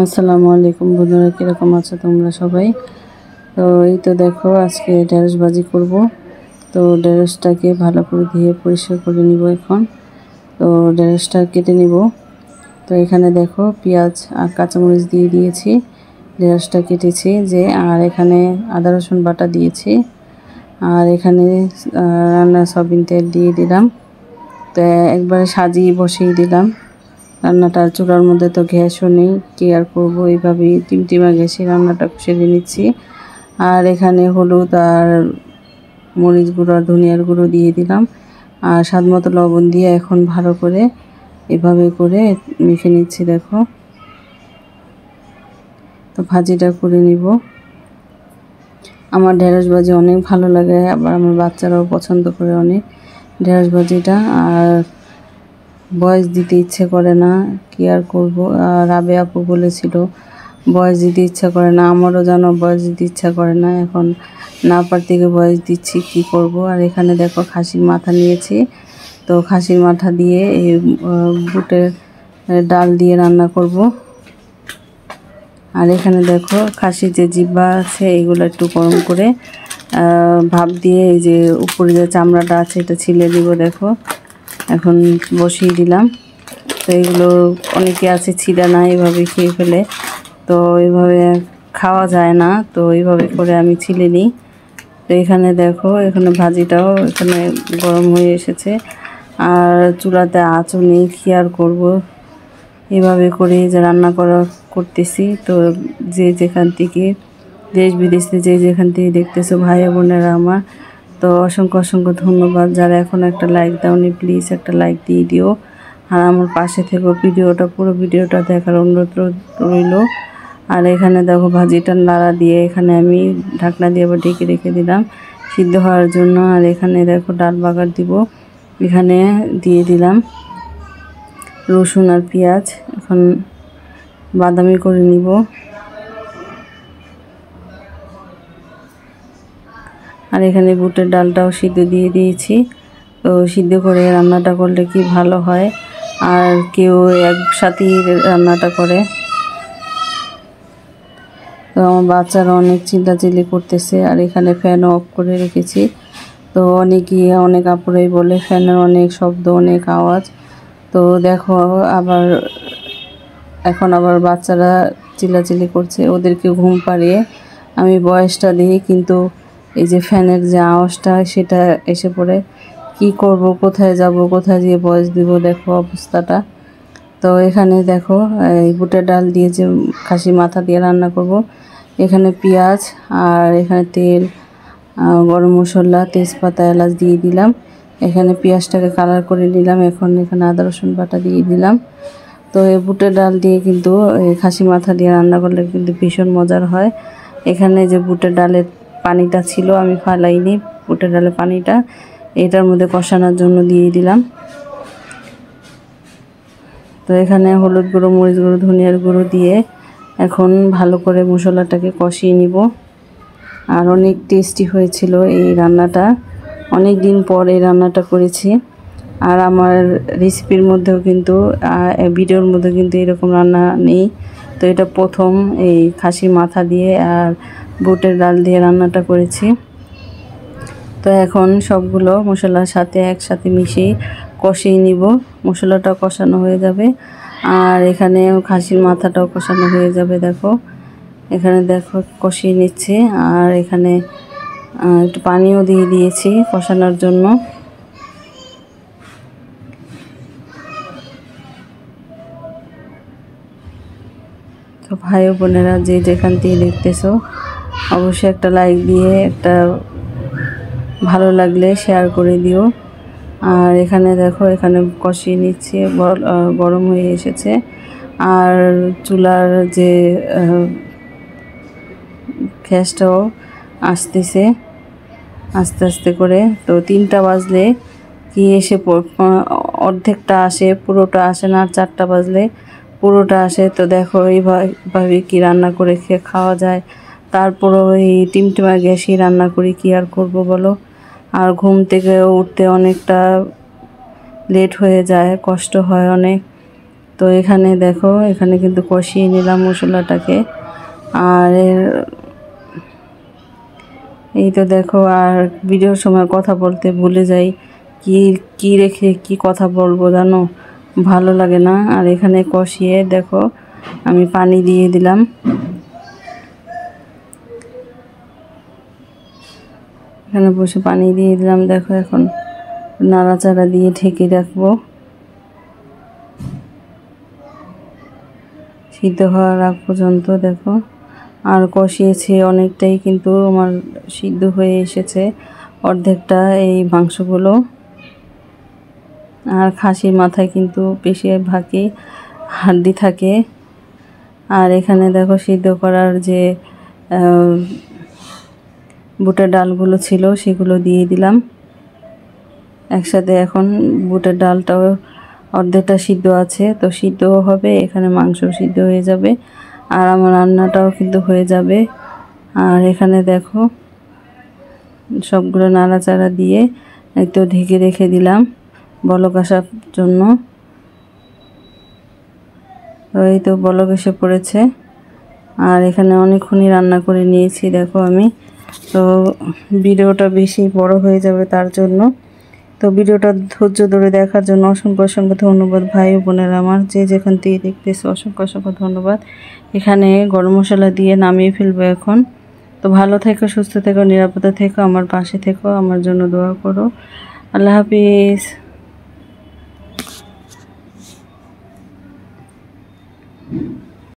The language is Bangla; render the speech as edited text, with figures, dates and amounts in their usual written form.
আসসালামু আলাইকুম বন্ধুরা, কীরকম আছো তোমরা সবাই? তো এই তো দেখো, আজকে ঢেঁড়স ভাজি করব। তো ঢেঁড়সটাকে ভালো করে ধুয়ে পরিষ্কার করে নিব এখন। তো ঢেঁড়সটা কেটে নিব। তো এখানে দেখো পেঁয়াজ আর কাঁচামরিচ দিয়ে দিয়েছি, ঢেঁড়সটা কেটেছি আর এখানে আদা রসুন বাটা দিয়েছি, আর এখানে রান্নার সয়াবিন তেল দিয়ে দিলাম। তো একবারে সাজিয়ে বসিয়ে দিলাম রান্নাটা। চুলার মধ্যে তো গ্যাসও নেই, কী আর করবো, এইভাবেই টিমটিমা গ্যাসে রান্নাটা সেরে নিচ্ছি। আর এখানে হলুদ আর মরিচ গুঁড়ো আর ধনিয়ার গুঁড়ো দিয়ে দিলাম, আর স্বাদ মতো লবণ দিয়ে এখন ভালো করে এভাবে করে মেখে নিচ্ছি। দেখো, তো ভাজিটা করে নিব। আমার ঢেঁড়স ভাজি অনেক ভালো লাগে, আবার আমার বাচ্চারাও পছন্দ করে অনেক ঢেঁড়স ভাজিটা। আর বয়স দিতে ইচ্ছে করে না, কি আর করব। রাবে আপু বলেছিল বয়স দিতে ইচ্ছা করে না, আমারও যেন বয়স দিতে ইচ্ছা করে না। এখন না পারতে বয়স দিচ্ছি, কি করব। আর এখানে দেখো খাসির মাথা নিয়েছি, তো খাসির মাথা দিয়ে এই বুটের ডাল দিয়ে রান্না করব। আর এখানে দেখো খাসির যে জিহ্বা আছে এগুলো একটু গরম করে ভাপ দিয়ে এই যে উপরে যে চামড়াটা আছে এটা ছিলে দিব। দেখো এখন বসিয়ে দিলাম। তো এগুলো অনেকে আছে ছিঁড়া না, এভাবে খেয়ে ফেলে, তো এইভাবে খাওয়া যায় না, তো এইভাবে করে আমি ছিলে নিই। তো এখানে দেখো, এখানে ভাজিটাও এখানে গরম হয়ে এসেছে, আর চুলাতে আঁচও নেই, কী আর করবো। এভাবে করে যে রান্না করতেছি। তো যে যেখান থেকে দেশ বিদেশে যে যেখান থেকে দেখতেছো ভাই বোনেরা আমার, তো অসংখ্য অসংখ্য ধন্যবাদ। যারা এখন একটা লাইক দাওনি, প্লিজ একটা লাইক দিয়ে দিও, আর আমার পাশে থেকে পুরো ভিডিওটা দেখার অনুরোধ রইল। আর এখানে দেখো ভাজিটা নাড়া দিয়ে এখানে আমি ঢাকনা দিয়ে আবার ঢেকে রেখে দিলাম সিদ্ধ হওয়ার জন্য। আর এখানে দেখো ডাল বাগার দিব, এখানে দিয়ে দিলাম রসুন আর পেঁয়াজ, এখন বাদামি করে নিব। আর এখানে বুটের ডালটাও সিদ্ধ দিয়ে দিয়েছি। তো সিদ্ধ করে রান্নাটা করলে কি ভালো হয়, আর কেউ একসাথেই রান্নাটা করে। তো আমার বাচ্চারা অনেক চিল্লাচিল্লি করতেছে, আর এখানে ফ্যানও অফ করে রেখেছি। তো অনেক আপুরাই বলে ফ্যানের অনেক শব্দ, অনেক আওয়াজ। তো দেখো এখন আবার বাচ্চারা চিল্লাচিল্লি করছে, ওদেরকে ঘুম পাড়িয়ে আমি বয়সটা দিই, কিন্তু এই যে ফ্যানের যে আওয়াজটা সেটা এসে পড়ে। কি করব, কোথায় যাব, কোথায় গিয়ে বয়স দিব, দেখো অবস্থাটা। তো এখানে দেখো এই বুটের ডাল দিয়ে যে খাসি মাথা দিয়ে রান্না করব, এখানে পেঁয়াজ আর এখানে তেল, গরম মশলা, তেজপাতা, এলাচ দিয়ে দিলাম। এখানে পেঁয়াজটাকে কালার করে নিলাম, এখন এখানে আদা রসুন বাটা দিয়ে দিলাম। তো এই বুটের ডাল দিয়ে কিন্তু এই খাসি মাথা দিয়ে রান্না করলে কিন্তু ভীষণ মজার হয়। এখানে যে বুটের ডালের পানিটা ছিল আমি ফালাইনি, বুটের ডালের পানিটা এটার মধ্যে কষানোর জন্য দিয়ে দিলাম। তো এখানে হলুদ গুঁড়ো, মরিচ গুঁড়ো, ধনিয়ার গুঁড়ো দিয়ে এখন ভালো করে মশলাটাকে কষিয়ে নিব। আর অনেক টেস্টি হয়েছিল এই রান্নাটা, অনেক দিন পর এই রান্নাটা করেছি। আর আমার রেসিপির মধ্যেও কিন্তু ভিডিওর মধ্যে কিন্তু এরকম রান্না নেই। তো এটা প্রথম এই খাসির মাথা দিয়ে আর বুটের ডাল দিয়ে রান্নাটা করেছি। তো এখন সবগুলো মশলার সাথে একসাথে মিশিয়ে কষিয়ে নিব। মশলাটা কষানো হয়ে যাবে, আর এখানে খাসির মাথাটাও কষানো হয়ে যাবে। দেখো এখানে দেখো কষিয়ে নিচ্ছে, আর এখানে একটু পানিও দিয়ে দিয়েছি কষানোর জন্য। তো ভাই ও বোনেরা যে যেখান থেকে দেখতেছো অবশ্যই একটা লাইক দিয়ে একটা ভালো লাগলে শেয়ার করে দিও। আর এখানে দেখো, এখানে কষিয়ে নিচ্ছি, গরম হয়ে এসেছে। আর চুলার যে গ্যাসটাও আসতেছে আস্তে আস্তে করে। তো 3টা বাজলে কি এসে অর্ধেকটা আসে, পুরোটা আসে না। আর 4টা বাজলে পুরোটা আসে। তো দেখো এইভাবে কি রান্না করে খাওয়া যায়। তারপরও এই টিমটিমা গ্যাসই রান্না করি, কি আর করব বলো। আর ঘুম থেকে উঠতে অনেকটা লেট হয়ে যায়, কষ্ট হয় অনেক। তো এখানে দেখো, এখানে কিন্তু কষিয়ে নিলাম মশলাটাকে। আর এই তো দেখো, আর ভিডিওর সময় কথা বলতে ভুলে যাই, কি কি রেখে কি কথা বলবো জানো, ভালো লাগে না। আর এখানে কষিয়ে দেখো আমি পানি দিয়ে দিলাম। এখানে বসে পানি দিয়ে দিলাম। দেখো এখন নাড়াচাড়া দিয়ে ঢেকে রাখবো সিদ্ধ হওয়ার আগ পর্যন্ত। দেখো আর কষিয়েছি অনেকটাই, কিন্তু আমার সিদ্ধ হয়ে এসেছে অর্ধেকটা এই মাংসগুলো। আর খাসির মাথায় কিন্তু বেশিরভাগই হাড্ডি থাকে। আর এখানে দেখো সিদ্ধ করার যে বুটের ডালগুলো ছিল সেগুলো দিয়ে দিলাম একসাথে। এখন বুটের ডালটাও অর্ধেকটা সিদ্ধ আছে, তো সিদ্ধও হবে, এখানে মাংস সিদ্ধ হয়ে যাবে, আর আমার রান্নাটাও কিন্তু হয়ে যাবে। আর এখানে দেখো সবগুলো নাড়াচাড়া দিয়ে একটু ঢেকে রেখে দিলাম বলক আসার জন্য। তো এই তো বলক এসে পড়েছে। আর এখানে অনেকক্ষণই রান্না করে নিয়েছি দেখো আমি। তো ভিডিওটা বেশি বড় হয়ে যাবে তার জন্য। তো ভিডিওটা ধৈর্য ধরে দেখার জন্য অসংখ্য অসংখ্য ধন্যবাদ ভাই ও বোনেরা আমার, যে যেখান থেকে দেখতেছে অসংখ্য অসংখ্য ধন্যবাদ। এখানে গরম মশলা দিয়ে নামিয়ে ফেলবো এখন। তো ভালো থেকো, সুস্থ থেকো, নিরাপদে থেকো, আমার পাশে থেকো, আমার জন্য দোয়া করো। আল্লাহ হাফিজ।